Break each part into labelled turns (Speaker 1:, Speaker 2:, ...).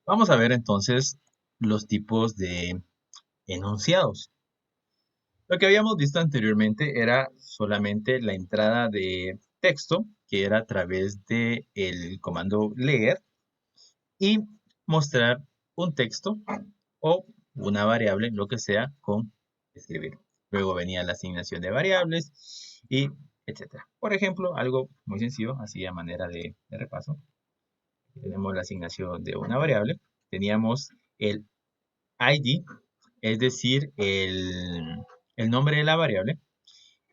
Speaker 1: Vamos a ver entonces los tipos de enunciados. Lo que habíamos visto anteriormente era solamente la entrada de texto, que era a través del comando leer, y mostrar un texto o una variable, lo que sea, con escribir. Luego venía la asignación de variables y etcétera. Por ejemplo, algo muy sencillo, así a manera de repaso. Tenemos la asignación de una variable. Teníamos el ID, es decir, el nombre de la variable,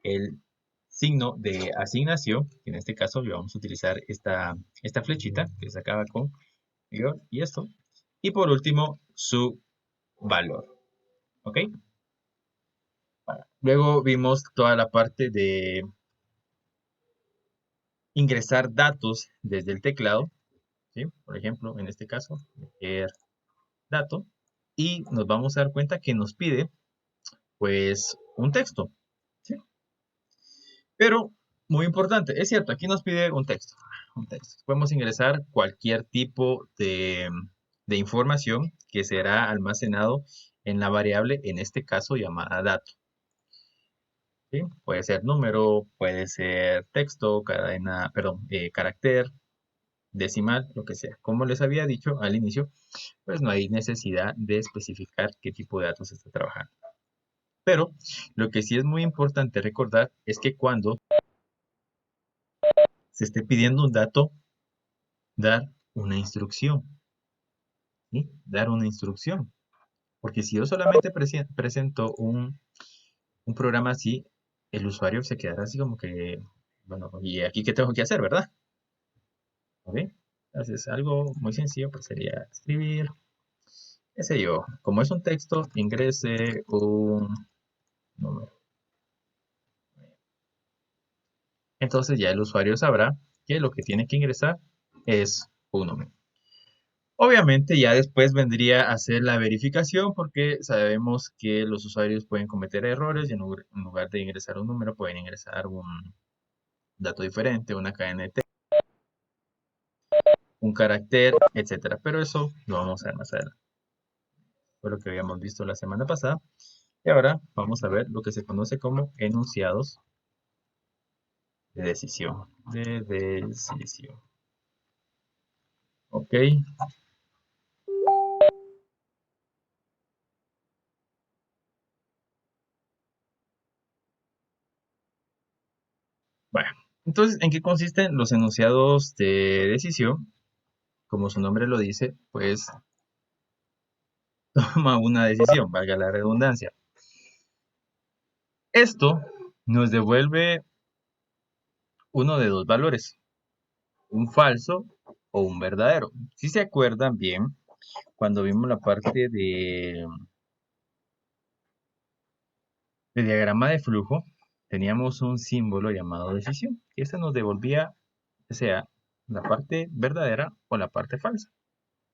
Speaker 1: el signo de asignación, que en este caso vamos a utilizar esta flechita que se acaba con y esto. Y por último, su valor. ¿Ok? Luego vimos toda la parte de ingresar datos desde el teclado. ¿Sí? Por ejemplo, en este caso, meter dato. Y nos vamos a dar cuenta que nos pide, pues, un texto. ¿Sí? Pero, muy importante, es cierto, aquí nos pide un texto. Un texto. Podemos ingresar cualquier tipo de información que será almacenado en la variable, en este caso llamada dato. ¿Sí? Puede ser número, puede ser texto, cadena, perdón, carácter, decimal, lo que sea. Como les había dicho al inicio, pues no hay necesidad de especificar qué tipo de datos se está trabajando. Pero lo que sí es muy importante recordar es que cuando se esté pidiendo un dato, dar una instrucción. ¿Sí? Dar una instrucción. Porque si yo solamente presento un programa así, el usuario se quedará así como que, bueno, ¿y aquí qué tengo que hacer, verdad? ¿Ok? Entonces, algo muy sencillo pues sería escribir, qué sé yo, como es un texto, ingrese un número. Entonces ya el usuario sabrá que lo que tiene que ingresar es un número. Obviamente ya después vendría a hacer la verificación porque sabemos que los usuarios pueden cometer errores y en lugar de ingresar un número pueden ingresar un dato diferente, una cadena de texto, un carácter, etcétera. Pero eso lo vamos a ver más adelante. Fue lo que habíamos visto la semana pasada. Y ahora vamos a ver lo que se conoce como enunciados de decisión. De decisión. Ok. Bueno. Entonces, ¿en qué consisten los enunciados de decisión? Como su nombre lo dice, pues toma una decisión, valga la redundancia. Esto nos devuelve uno de dos valores, un falso o un verdadero. Si se acuerdan bien, cuando vimos la parte de diagrama de flujo, teníamos un símbolo llamado decisión, y este nos devolvía, ya sea la parte verdadera o la parte falsa.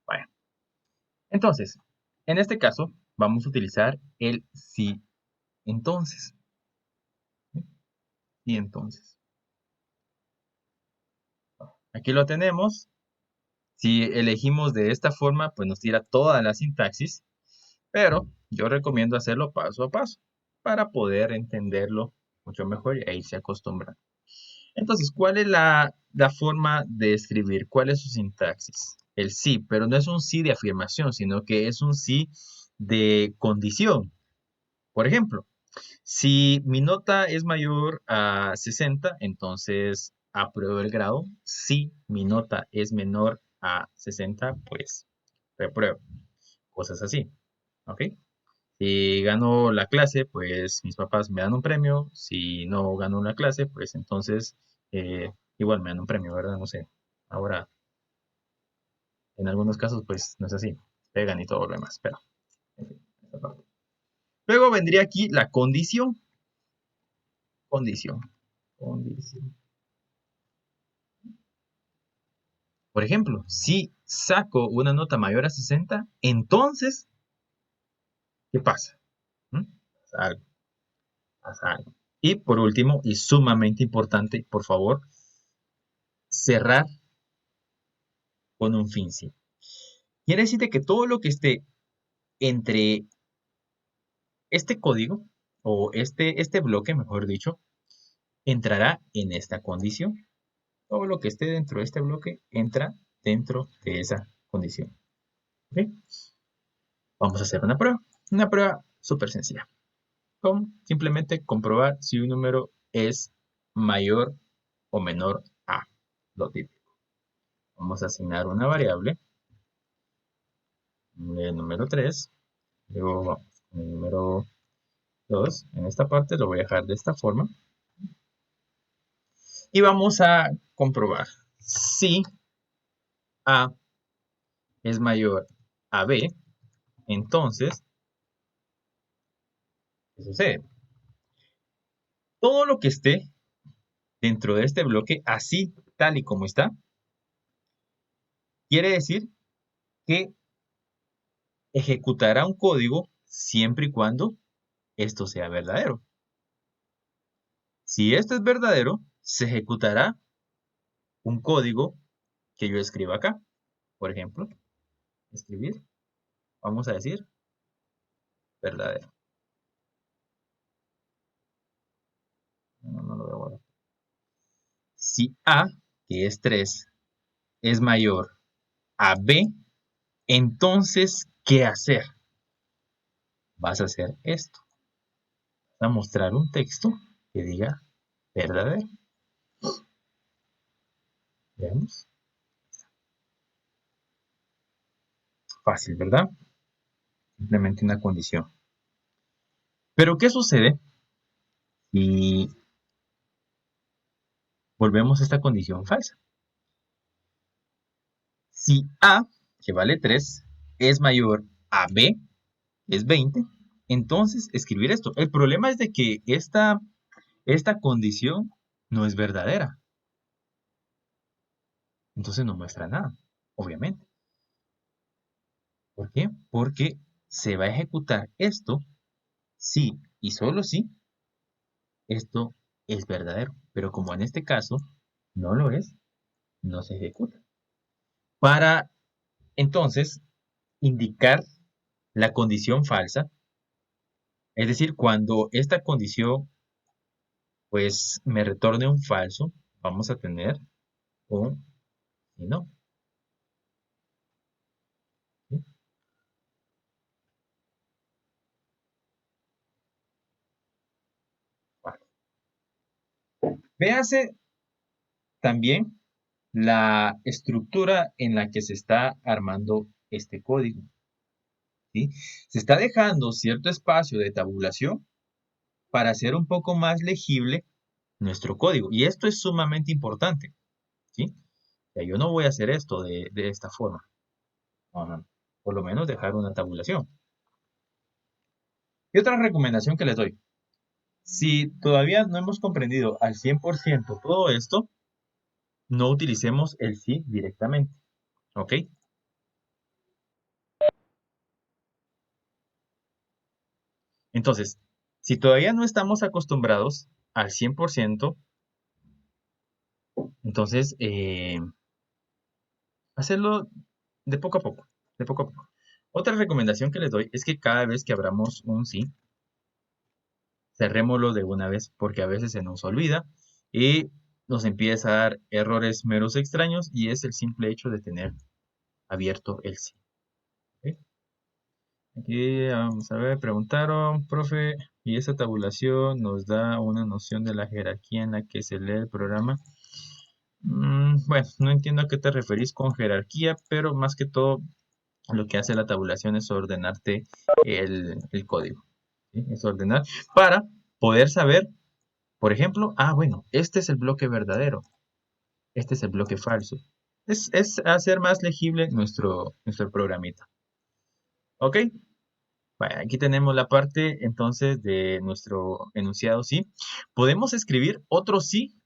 Speaker 1: Bueno, entonces, en este caso, vamos a utilizar el sí, entonces. ¿Sí? Y entonces. Aquí lo tenemos. Si elegimos de esta forma, pues nos tira toda la sintaxis, pero yo recomiendo hacerlo paso a paso para poder entenderlo mucho mejor y e irse acostumbrando. Entonces, ¿cuál es la forma de escribir? ¿Cuál es su sintaxis? El sí, pero no es un sí de afirmación, sino que es un sí de condición. Por ejemplo, si mi nota es mayor a 60, entonces apruebo el grado. Si mi nota es menor a 60, pues repruebo. Cosas así. ¿Ok? Si gano la clase, pues mis papás me dan un premio. Si no gano la clase, pues entonces igual me dan un premio, ¿verdad? No sé. Ahora, en algunos casos, pues no es así. Pegan y todo lo demás. Pero, en fin, esa parte. Luego vendría aquí la condición. Condición. Condición. Por ejemplo, si saco una nota mayor a 60, entonces, ¿qué pasa? ¿Mm? Pasa algo, pasa algo. Y por último, y sumamente importante, por favor, cerrar con un fin sí. Quiere decir de que todo lo que esté entre este código, o este bloque, mejor dicho, entrará en esta condición. Todo lo que esté dentro de este bloque entra dentro de esa condición. ¿Ok? Vamos a hacer una prueba súper sencilla. Con simplemente comprobar si un número es mayor o menor a lo típico. Vamos a asignar una variable, el número 3, luego vamos con el número 2. En esta parte lo voy a dejar de esta forma. Y vamos a comprobar si A es mayor a B, entonces, ¿qué sucede? Todo lo que esté dentro de este bloque, así tal y como está, quiere decir que ejecutará un código siempre y cuando esto sea verdadero. Si esto es verdadero, se ejecutará un código que yo escriba acá. Por ejemplo, escribir, vamos a decir, verdadero. No lo veo ahora. Si A, que es 3, es mayor a B, entonces, ¿qué hacer? Vas a hacer esto. Vas a mostrar un texto que diga verdadero. Veamos. Fácil, ¿verdad? Simplemente una condición. Pero, ¿qué sucede si volvemos a esta condición falsa? Si A, que vale 3, es mayor a B, es 20, entonces escribir esto. El problema es de que esta condición no es verdadera. Entonces no muestra nada, obviamente. ¿Por qué? Porque se va a ejecutar esto si y solo si esto es verdadero. Pero como en este caso no lo es, no se ejecuta. Para entonces indicar la condición falsa, es decir, cuando esta condición pues me retorne un falso, vamos a tener un si no. ¿Sí? Vale. Véase también la estructura en la que se está armando este código. ¿Sí? Se está dejando cierto espacio de tabulación para hacer un poco más legible nuestro código. Y esto es sumamente importante. ¿Sí? O sea, yo no voy a hacer esto de esta forma. No, no, no. Por lo menos dejar una tabulación. Y otra recomendación que les doy. Si todavía no hemos comprendido al 100% todo esto, no utilicemos el sí directamente. ¿Ok? Entonces, si todavía no estamos acostumbrados al 100%, entonces hacerlo de poco a poco, de poco a poco. Otra recomendación que les doy es que cada vez que abramos un sí, cerrémoslo de una vez porque a veces se nos olvida y nos empieza a dar errores meros extraños y es el simple hecho de tener abierto el sí. ¿Ok? Aquí vamos a ver, preguntaron, profe, ¿y esa tabulación nos da una noción de la jerarquía en la que se lee el programa? Bueno, no entiendo a qué te referís con jerarquía, pero más que todo lo que hace la tabulación es ordenarte el código. ¿Sí? Es ordenar para poder saber, por ejemplo, bueno, este es el bloque verdadero, este es el bloque falso. Es hacer más legible nuestro programita. ¿Ok? Bueno, aquí tenemos la parte entonces de nuestro enunciado sí. Podemos escribir otro sí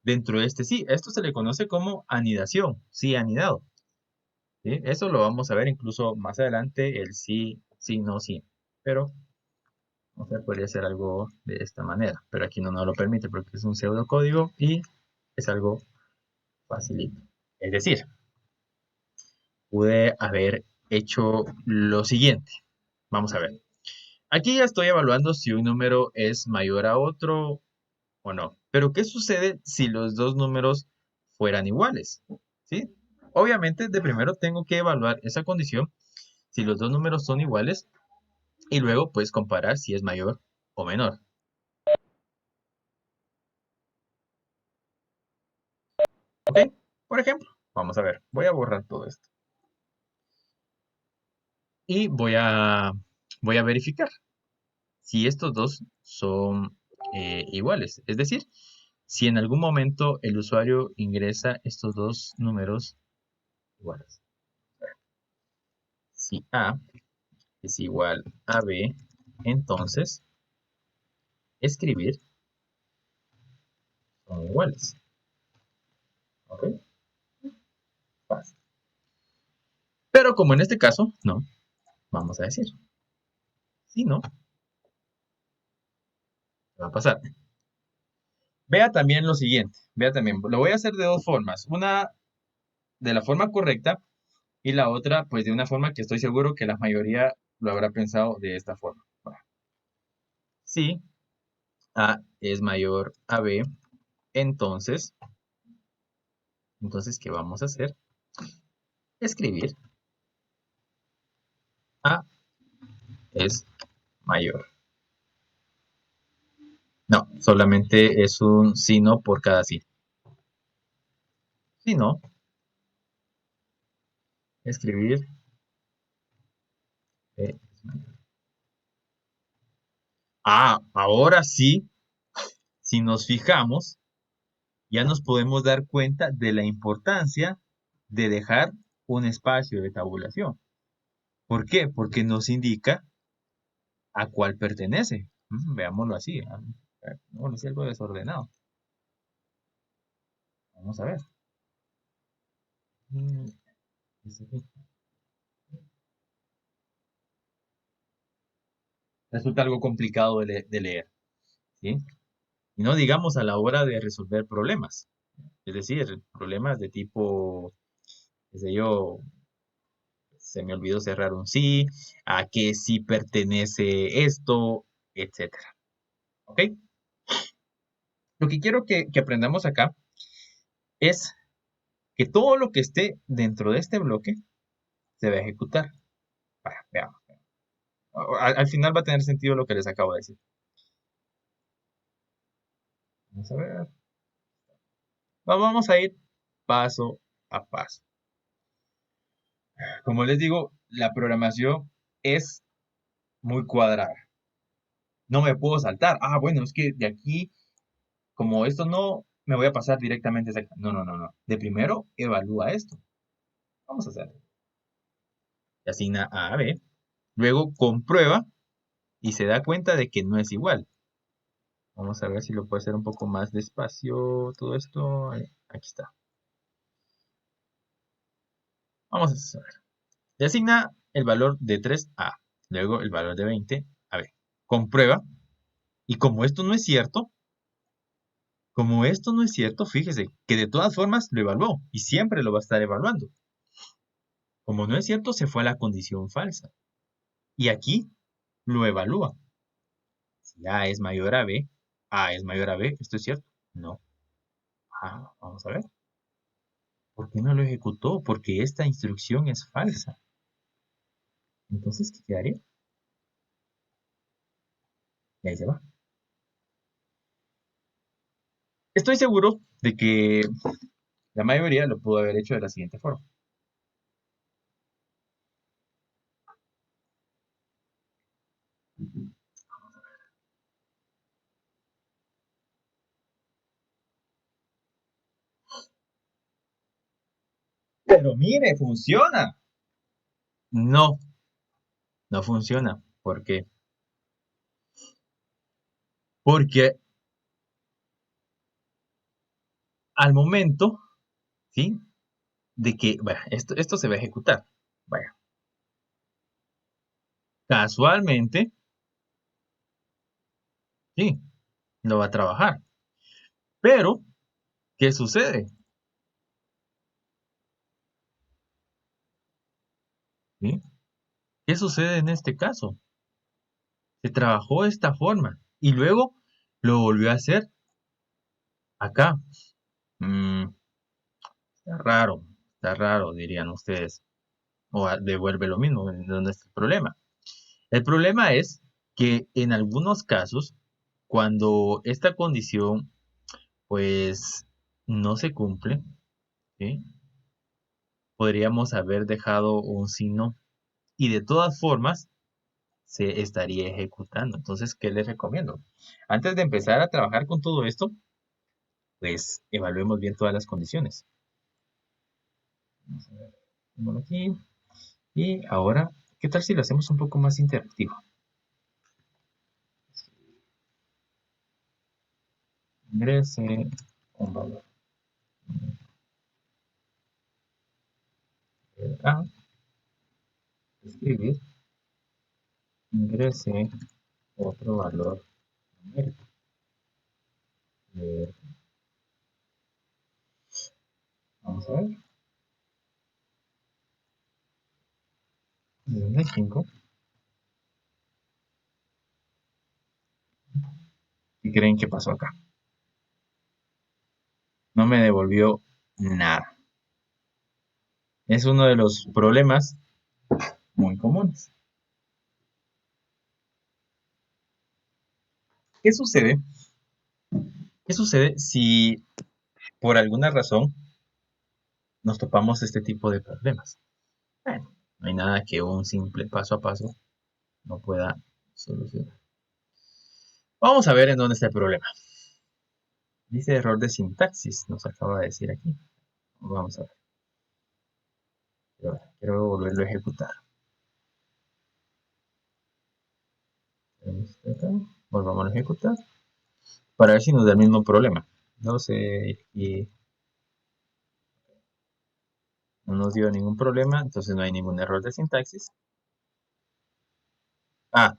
Speaker 1: dentro de este sí. Esto se le conoce como anidación, sí anidado. ¿Sí? Eso lo vamos a ver incluso más adelante, el sí, sí, no, sí. Pero, o sea, podría ser algo de esta manera. Pero aquí no nos lo permite porque es un pseudocódigo y es algo facilito. Es decir, pude haber hecho lo siguiente. Vamos a ver. Aquí ya estoy evaluando si un número es mayor a otro o no. Pero ¿qué sucede si los dos números fueran iguales? ¿Sí? Obviamente, de primero tengo que evaluar esa condición si los dos números son iguales y luego pues comparar si es mayor o menor. ¿Ok? Por ejemplo, vamos a ver, voy a borrar todo esto y voy a verificar si estos dos son iguales. Es decir, si en algún momento el usuario ingresa estos dos números iguales. Si A es igual a B, entonces escribir son iguales. ¿Ok? Fácil. Pero como en este caso, no, vamos a decir, si no, ¿qué va a pasar? Vea también lo siguiente, vea también, lo voy a hacer de dos formas, una de la forma correcta y la otra pues de una forma que estoy seguro que la mayoría lo habrá pensado de esta forma. Bueno, si A es mayor a B, entonces, ¿qué vamos a hacer? Escribir A es mayor. No, solamente es un sino por cada sí. Si no, escribir B es mayor. Ah, ahora sí, si nos fijamos, ya nos podemos dar cuenta de la importancia de dejar un espacio de tabulación. ¿Por qué? Porque nos indica a cuál pertenece. Veámoslo así. Veámoslo así, algo desordenado. Vamos a ver. Mm, Resulta algo complicado de leer, ¿sí? Y no digamos a la hora de resolver problemas. Es decir, problemas de tipo, qué sé yo, se me olvidó cerrar un sí, a qué sí pertenece esto, etcétera. ¿Ok? Lo que quiero que aprendamos acá es que todo lo que esté dentro de este bloque se va a ejecutar. Veamos. Al final va a tener sentido lo que les acabo de decir. Vamos a ver. Vamos a ir paso a paso. Como les digo, la programación es muy cuadrada. No me puedo saltar. Ah, bueno, es que de aquí, como esto no, me voy a pasar directamente a esta. No, no, no, no. De primero, evalúa esto. Vamos a hacerlo. Asigna A a B. Luego comprueba y se da cuenta de que no es igual. Vamos a ver si lo puedo hacer un poco más despacio todo esto. Aquí está. Vamos a hacer. Le asigna el valor de 3 a, luego el valor de 20 a b. Comprueba. Y como esto no es cierto, fíjese que de todas formas lo evaluó y siempre lo va a estar evaluando. Como no es cierto, se fue a la condición falsa. Y aquí lo evalúa. Si A es mayor a B, A es mayor a B, ¿esto es cierto? No. Ah, vamos a ver. ¿Por qué no lo ejecutó? Porque esta instrucción es falsa. Entonces, ¿qué quedaría? Y ahí se va. Estoy seguro de que la mayoría lo pudo haber hecho de la siguiente forma. Pero mire, funciona. No, no funciona. ¿Por qué? Porque al momento, ¿sí? De que, bueno, esto se va a ejecutar. Vaya, casualmente, sí, no va a trabajar. Pero, ¿qué sucede? ¿sí? ¿Qué sucede en este caso? Se trabajó de esta forma y luego lo volvió a hacer acá. Mm, está raro, dirían ustedes. O devuelve lo mismo, ¿dónde está el problema? El problema es que en algunos casos, cuando esta condición pues no se cumple, ¿sí? Podríamos haber dejado un signo y de todas formas se estaría ejecutando. Entonces, ¿qué les recomiendo? Antes de empezar a trabajar con todo esto, pues evaluemos bien todas las condiciones. Vamos a ver, pongámoslo aquí. Y ahora, ¿qué tal si lo hacemos un poco más interactivo? Ingrese un valor A, escribir, ingrese otro valor numérico. Eh, Vamos a ver, 65. ¿Qué creen que pasó acá? No me devolvió nada. Es uno de los problemas muy comunes. ¿Qué sucede? ¿Qué sucede si por alguna razón nos topamos este tipo de problemas? Bueno, no hay nada que un simple paso a paso no pueda solucionar. Vamos a ver en dónde está el problema. Dice error de sintaxis, nos acaba de decir aquí. Vamos a ver. Quiero volverlo a ejecutar. Volvamos a ejecutar para ver si nos da el mismo problema. No sé, y no nos dio ningún problema, entonces no hay ningún error de sintaxis. Ah,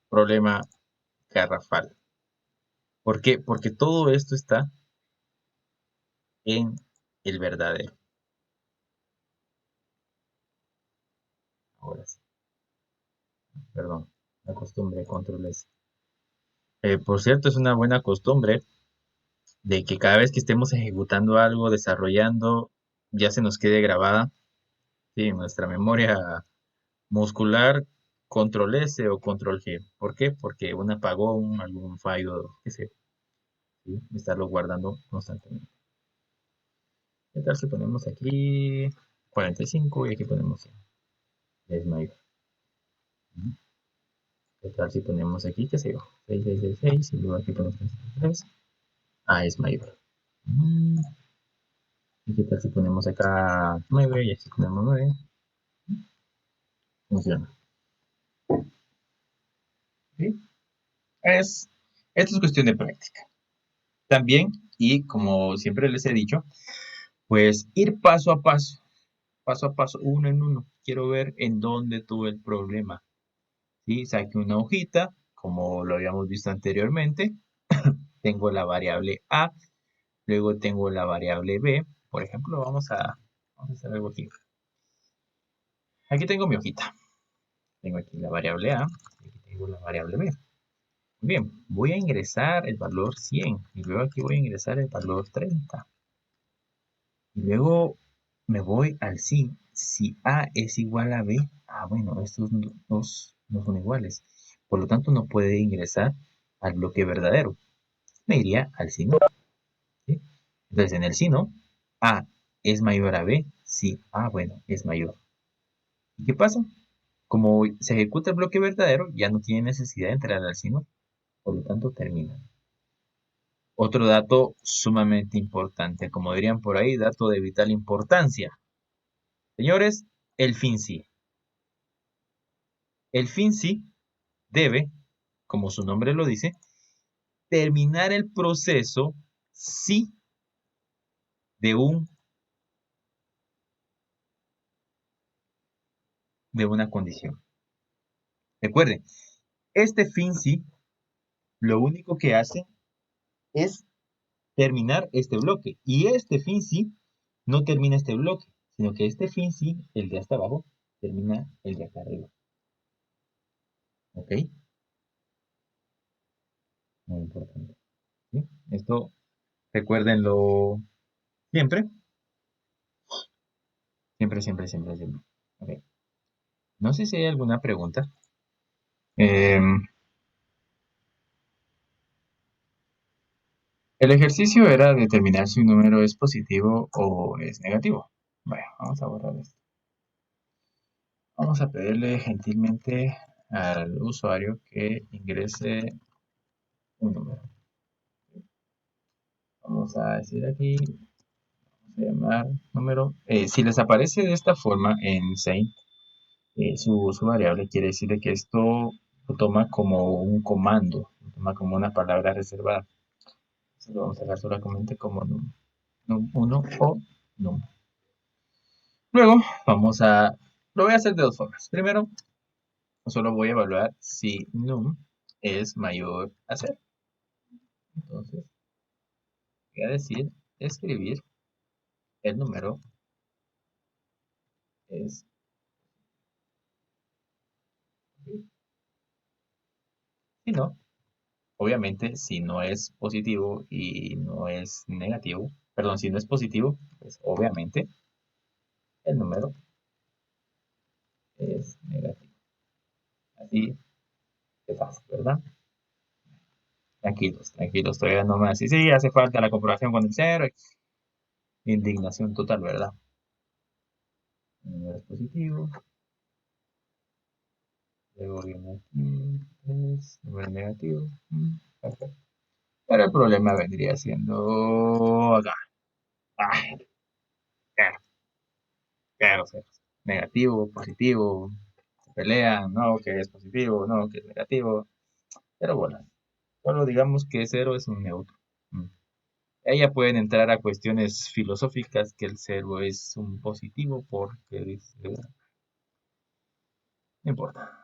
Speaker 1: problema garrafal. ¿Por qué? Porque todo esto está en el verdadero. Ahora sí, perdón, la costumbre, control S. Por cierto, es una buena costumbre de que cada vez que estemos ejecutando algo, desarrollando, ya se nos quede grabada, ¿sí? En nuestra memoria muscular, control S o control G. ¿Por qué? Porque un apagón, algún fallo, qué sé, ¿sí? Estarlo guardando constantemente. ¿Qué tal si ponemos aquí 45 y aquí ponemos 100? Es mayor. ¿Qué tal si ponemos aquí, qué sé yo, 6666 y luego aquí ponemos 3? Ah, es mayor. ¿Y qué tal si ponemos acá 9 y aquí ponemos 9? Funciona. ¿Sí? Es, Esto es cuestión de práctica. También, y como siempre les he dicho, pues ir paso a paso, uno en uno. Quiero ver en dónde tuve el problema. ¿Sí? Saque una hojita, como lo habíamos visto anteriormente. Tengo la variable A, luego tengo la variable B. Por ejemplo, vamos a hacer algo aquí. Aquí tengo mi hojita. Tengo aquí la variable A y aquí tengo la variable B. Bien, voy a ingresar el valor 100 y luego aquí voy a ingresar el valor 30. Y luego me voy al si. Si A es igual a B, bueno, estos dos no son iguales. Por lo tanto, no puede ingresar al bloque verdadero. Me iría al si no. ¿Sí? Entonces, en el si no, A es mayor a B. Sí, bueno, es mayor. ¿Y qué pasa? Como se ejecuta el bloque verdadero, ya no tiene necesidad de entrar al si no. Por lo tanto, termina. Otro dato sumamente importante, como dirían por ahí, dato de vital importancia. Señores, el fin sí. El fin sí debe, como su nombre lo dice, terminar el proceso sí de de una condición. Recuerden, este fin sí lo único que hace es terminar este bloque. Y este fin sí no termina este bloque, sino que este fin sí, el de hasta abajo, termina el de acá arriba. ¿Ok? Muy importante. ¿Sí? Esto recuérdenlo siempre. Siempre, siempre, siempre, siempre. Ok. No sé si hay alguna pregunta. Em, el ejercicio era determinar si un número es positivo o es negativo. Bueno, vamos a borrar esto. Vamos a pedirle gentilmente al usuario que ingrese un número. Vamos a decir aquí, vamos a llamar número. Si les aparece de esta forma en Saint, su variable quiere decir de que esto lo toma como un comando, lo toma como una palabra reservada. Entonces lo vamos a dejar solamente como num1 o num. Luego lo voy a hacer de dos formas. Primero, solo voy a evaluar si num es mayor a 0. Entonces, voy a decir, escribir el número es. Si no, obviamente, si no es positivo y no es negativo, perdón, si no es positivo, pues obviamente el número es negativo. Así de fácil, ¿verdad? Tranquilos, tranquilos, todavía no más. Sí, sí, hace falta la comprobación con el cero. Indignación total, ¿verdad? El número es positivo. Luego viene aquí, es número negativo. Perfecto. Pero el problema vendría siendo acá. Ay, cero, cero, cero. Negativo, positivo, se pelean, no, que es positivo, no, que es negativo. Pero bueno, solo digamos que cero es un neutro. Mm. Ahí ya pueden entrar a cuestiones filosóficas que el cero es un positivo porque dice, no importa.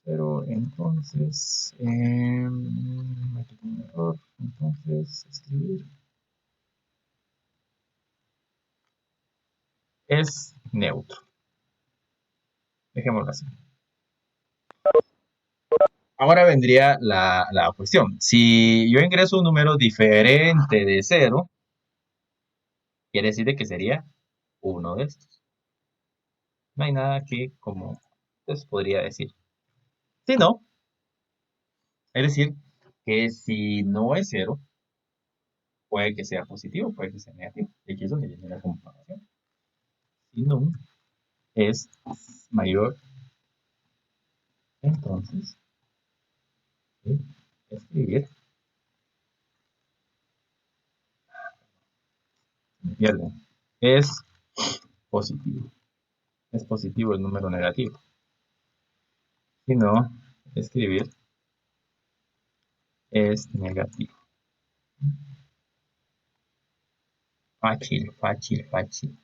Speaker 1: Pero entonces, aquí tengo un error, entonces escribir es neutro. Dejémoslo así. Ahora vendría la cuestión. Si yo ingreso un número diferente de cero, quiere decir de que sería uno de estos. No hay nada que como pues, podría decir. Si no, es decir, que si no es cero, puede que sea positivo, puede que sea negativo. Y aquí es donde viene la comparación. Si no es mayor, entonces ¿sí? Escribir, me pierden, es positivo. Es positivo el número negativo. Si no, escribir es negativo. Fácil, fácil, fácil.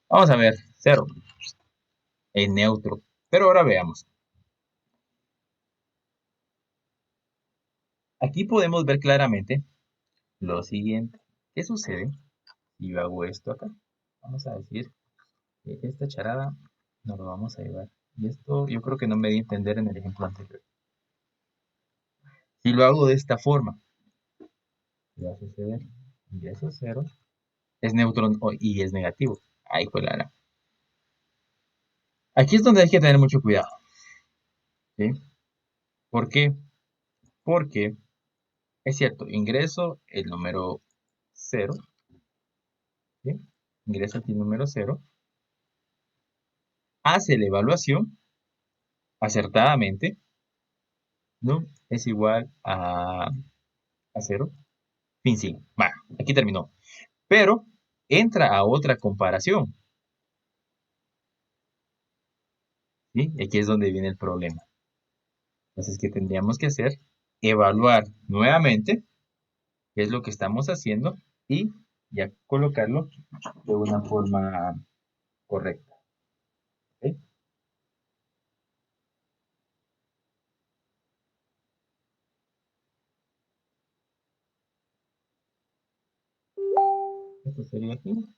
Speaker 1: Vamos a ver, cero, en neutro. Pero ahora veamos. Aquí podemos ver claramente lo siguiente. ¿Qué sucede si yo hago esto acá? Vamos a decir que esta charada no lo vamos a llevar. Y esto yo creo que no me di a entender en el ejemplo anterior. Si lo hago de esta forma, ¿qué va a suceder? Ingreso cero, es neutro y es negativo. Ahí fue la. Aquí es donde hay que tener mucho cuidado. ¿Sí? ¿Por qué? Porque es cierto, ingreso el número cero, ¿sí? Ingreso aquí el número cero, hace la evaluación acertadamente, ¿no? Es igual a cero. Fin, sí. Va, aquí terminó. Pero entra a otra comparación, ¿sí? Y aquí es donde viene el problema. Entonces, ¿qué tendríamos que hacer? Evaluar nuevamente qué es lo que estamos haciendo y ya colocarlo de una forma correcta. ¿Ok? Esto sería aquí.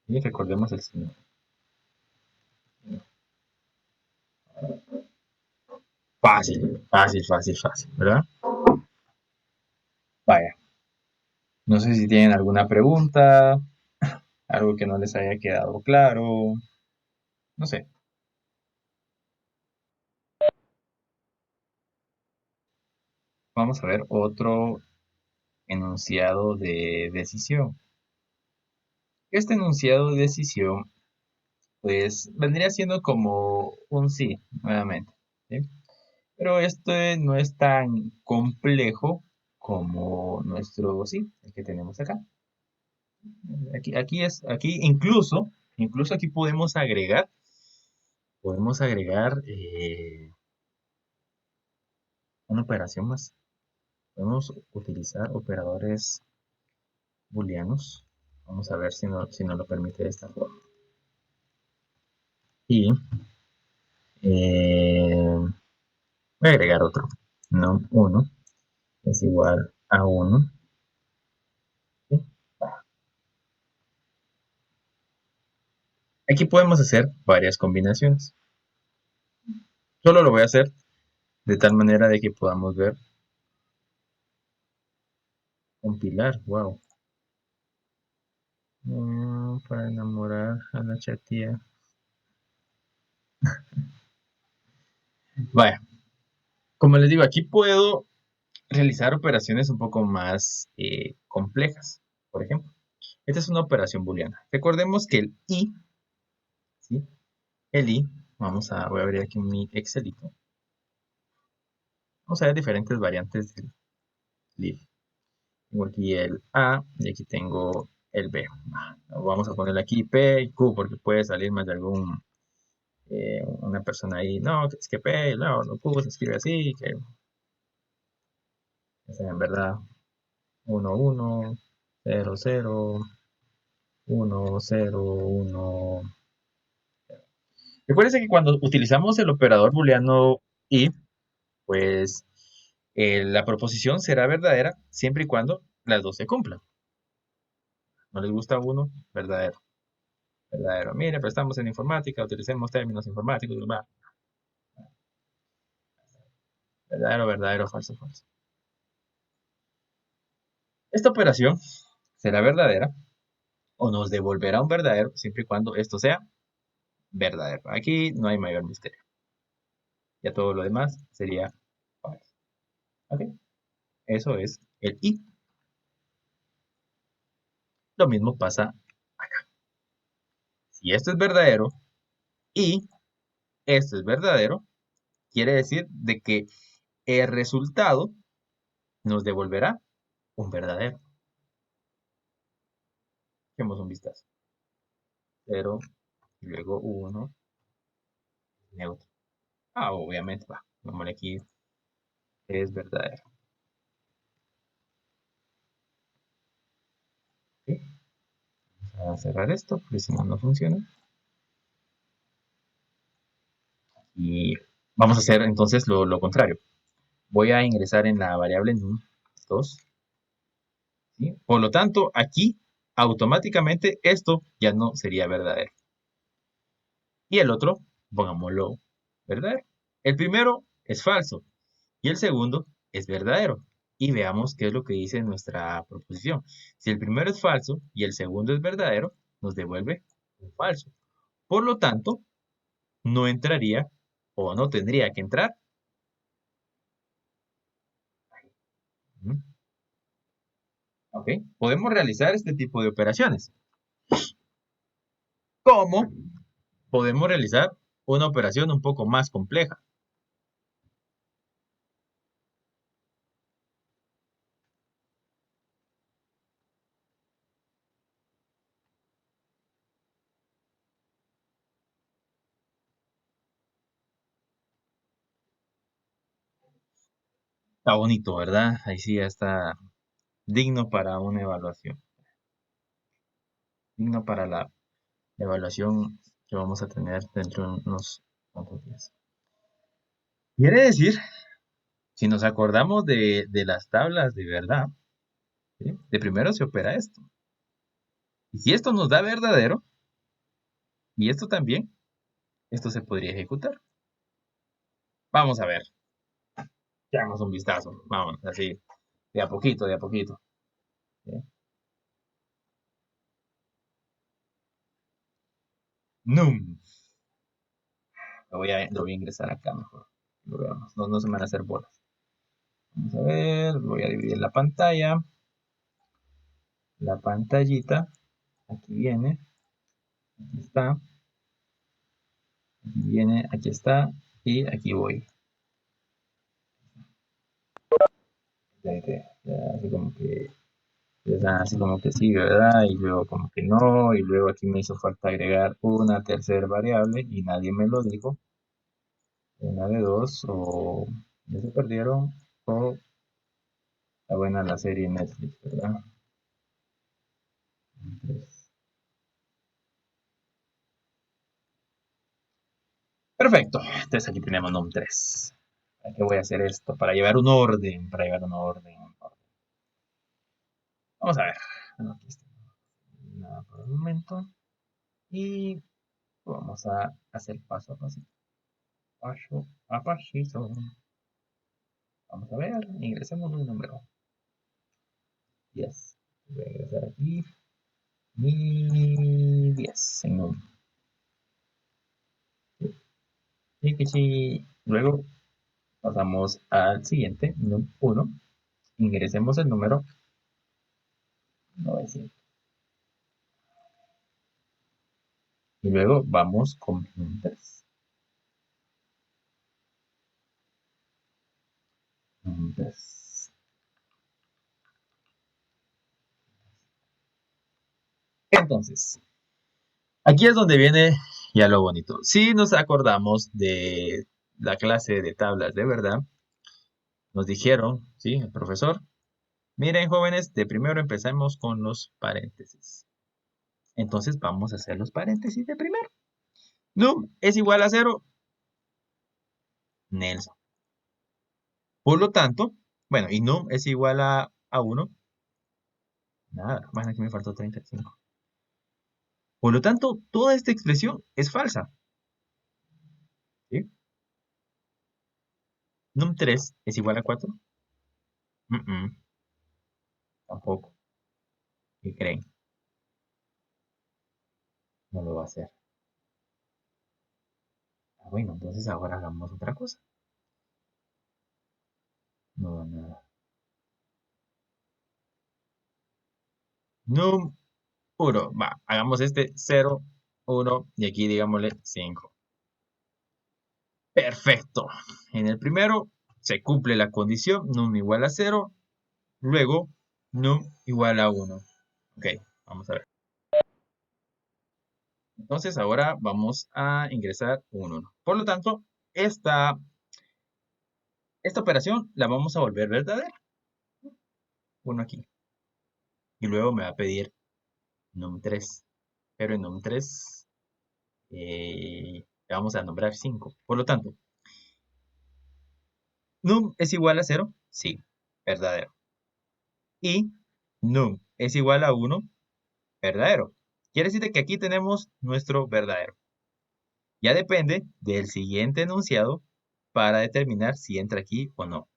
Speaker 1: Y recordemos el signo. Fácil, fácil, fácil, fácil, ¿verdad? Vaya, no sé si tienen alguna pregunta, algo que no les haya quedado claro, no sé. Vamos a ver otro enunciado de decisión. Este enunciado de decisión, pues, vendría siendo como un sí, nuevamente, ¿sí? Pero este no es tan complejo como nuestro sí, el que tenemos acá. Aquí incluso aquí podemos agregar una operación más. Podemos utilizar operadores booleanos. Vamos a ver si nos lo permite de esta forma. Y voy a agregar otro. No 1 es igual a 1. ¿Sí? Aquí podemos hacer varias combinaciones. Solo lo voy a hacer de tal manera de que podamos ver compilar. Wow. Para enamorar a la chatía. Vaya, como les digo, aquí puedo realizar operaciones un poco más complejas. Por ejemplo, esta es una operación booleana. Recordemos que el i, ¿sí? El i, voy a abrir aquí mi Excelito. Vamos a ver diferentes variantes del if. Tengo aquí el a y aquí tengo el b. Vamos a ponerle aquí p y q porque puede salir más de una persona ahí. No, es que p, no, q se escribe así, que sea en verdad 1, 1, 0, 0, 1, 0, 1. Recuerden que cuando utilizamos el operador booleano y, pues la proposición será verdadera siempre y cuando las dos se cumplan. ¿No les gusta uno? Verdadero. Verdadero. Mire, pues estamos en informática, utilicemos términos informáticos. Verdadero, verdadero, falso, falso. Esta operación será verdadera o nos devolverá un verdadero siempre y cuando esto sea verdadero. Aquí no hay mayor misterio. Ya todo lo demás sería falso. ¿Ok? Eso es el y. Lo mismo pasa acá. Si esto es verdadero y esto es verdadero, quiere decir de que el resultado nos devolverá un verdadero. Echemos un vistazo. 0 y luego 1, neutro. Obviamente, va. Vamos aquí, es verdadero. ¿Ok? Vamos a cerrar esto, porque si no, no funciona. Y vamos a hacer entonces lo contrario. Voy a ingresar en la variable num2. ¿Sí? Por lo tanto, aquí automáticamente esto ya no sería verdadero. Y el otro, pongámoslo verdadero. El primero es falso y el segundo es verdadero. Y veamos qué es lo que dice nuestra proposición. Si el primero es falso y el segundo es verdadero, nos devuelve un falso. Por lo tanto, no entraría o no tendría que entrar. ¿Ok? Podemos realizar este tipo de operaciones. ¿Cómo podemos realizar una operación un poco más compleja? Está bonito, ¿verdad? Ahí sí ya está digno para una evaluación. Digno para la evaluación que vamos a tener dentro de unos cuantos días. Quiere decir, si nos acordamos de las tablas de verdad, ¿sí? De primero se opera esto. Y si esto nos da verdadero, Y esto también, esto se podría ejecutar. Vamos a ver, echamos un vistazo, vamos, así, de a poquito, de a poquito. ¿Sí? Num. Lo voy a ingresar acá mejor. Lo veamos, no se me van a hacer bolas. Vamos a ver, voy a dividir la pantalla. La pantallita, aquí viene, aquí está, aquí viene, aquí está, y aquí voy. Así como que, así como que sí, ¿verdad? Y luego como que no, y luego aquí me hizo falta agregar una tercera variable y nadie me lo dijo. Una de dos, o ya se perdieron, o está buena la serie Netflix, ¿verdad? Entonces, perfecto. Entonces aquí tenemos num3. ¿Para qué voy a hacer esto? Para llevar un orden, para llevar un orden. Vamos a ver. Bueno, aquí está. Nada por el momento. Y vamos a hacer paso a paso. Paso a pasito. Vamos a ver. Ingresemos un número. 10. Voy a ingresar aquí. Y 10 en un. Y luego pasamos al siguiente, num 1. Ingresemos el número 900. Y luego vamos con num 3. Num 3. Entonces, aquí es donde viene ya lo bonito. Si nos acordamos de la clase de tablas de verdad, nos dijeron, ¿sí? El profesor, miren jóvenes, de primero empezamos con los paréntesis. Entonces vamos a hacer los paréntesis de primero. Num es igual a 0, Nelson. Por lo tanto, bueno, y num es igual a 1, nada, bueno, aquí me faltó 35. Por lo tanto, toda esta expresión es falsa. ¿Sí? Num3 es igual a 4. Tampoco. ¿Qué creen? No lo va a hacer. Ah, bueno, entonces ahora hagamos otra cosa. No, nada. Num 1. Va, hagamos este 0, 1 y aquí digámosle 5. Perfecto. En el primero se cumple la condición num igual a 0. Luego num igual a 1. Ok, vamos a ver. Entonces ahora vamos a ingresar un 1. Por lo tanto, esta operación la vamos a volver verdadera. 1 aquí. Y luego me va a pedir num3. Pero en num3 le vamos a nombrar 5. Por lo tanto, num es igual a 0, sí, verdadero. Y num es igual a 1, verdadero. Quiere decir que aquí tenemos nuestro verdadero. Ya depende del siguiente enunciado para determinar si entra aquí o no.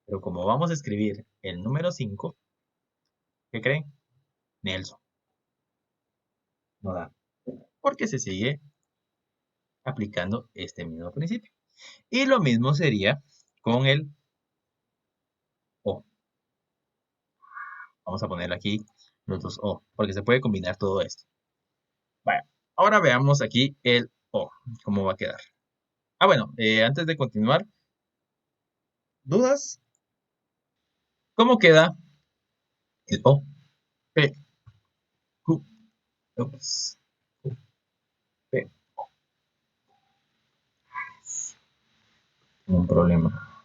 Speaker 1: Pero como vamos a escribir el número 5, ¿qué creen? Nelson. No da. Porque se sigue aplicando este mismo principio. Y lo mismo sería con el O. Vamos a poner aquí los dos O, porque se puede combinar todo esto. Vaya, ahora veamos aquí el O, cómo va a quedar. Ah, bueno, antes de continuar, ¿dudas? ¿Cómo queda el O? P, Q, ups, Q, P. Un problema.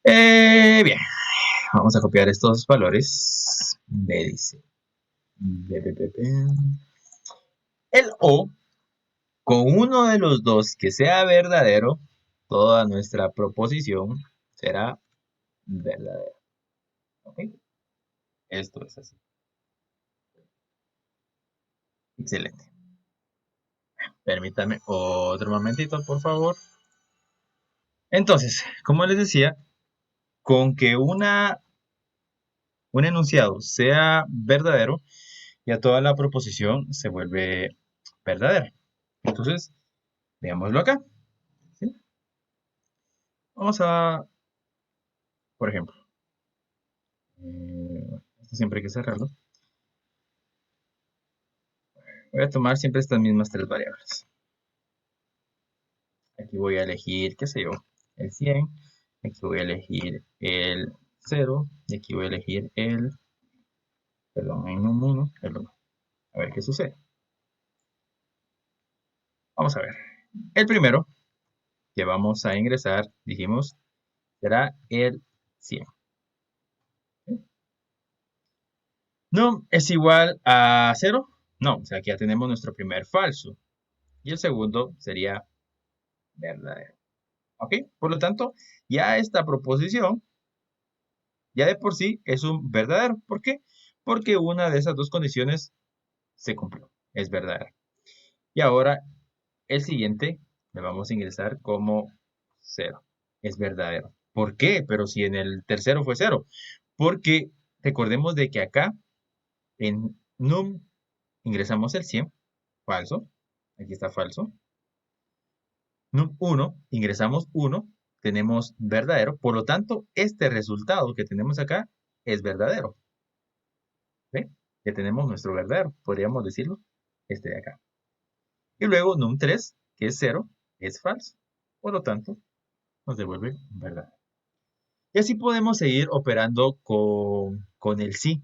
Speaker 1: Bien, vamos a copiar estos valores. B dice. El O, con uno de los dos que sea verdadero, toda nuestra proposición será verdadera. ¿Ok? Esto es así. Excelente. Permítame otro momentito, por favor. Entonces, como les decía, con que un enunciado sea verdadero, ya toda la proposición se vuelve verdadera. Entonces, veámoslo acá. ¿Sí? Vamos a, por ejemplo, esto siempre hay que cerrarlo. Voy a tomar siempre estas mismas tres variables. Aquí voy a elegir, qué sé yo, el 100. Aquí voy a elegir el 0. Y aquí voy a elegir el, perdón, en un 1, el 1. A ver qué sucede. Vamos a ver. El primero que vamos a ingresar, dijimos, será el 100. No es igual a 0. No, o sea, aquí ya tenemos nuestro primer falso. Y el segundo sería verdadero. ¿Ok? Por lo tanto, ya esta proposición, ya de por sí, es un verdadero. ¿Por qué? Porque una de esas dos condiciones se cumplió. Es verdadera. Y ahora, el siguiente, le vamos a ingresar como 0. Es verdadero. ¿Por qué? Pero si en el tercero fue 0. Porque recordemos de que acá, en num, ingresamos el 100. Falso. Aquí está falso. Num 1, ingresamos 1, tenemos verdadero. Por lo tanto, este resultado que tenemos acá es verdadero. ¿Ve? Ya tenemos nuestro verdadero, podríamos decirlo, este de acá. Y luego num 3, que es 0, es falso. Por lo tanto, nos devuelve verdadero. Y así podemos seguir operando con el sí,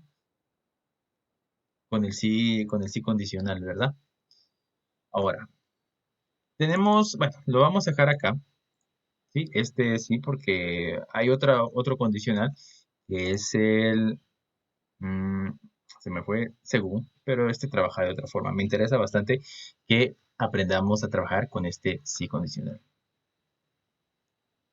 Speaker 1: con el sí condicional, ¿verdad? Ahora, tenemos, bueno, lo vamos a dejar acá, ¿sí? Este sí, porque hay otro condicional, que es el, mm, se me fue según, pero este trabaja de otra forma. Me interesa bastante que aprendamos a trabajar con este sí condicional.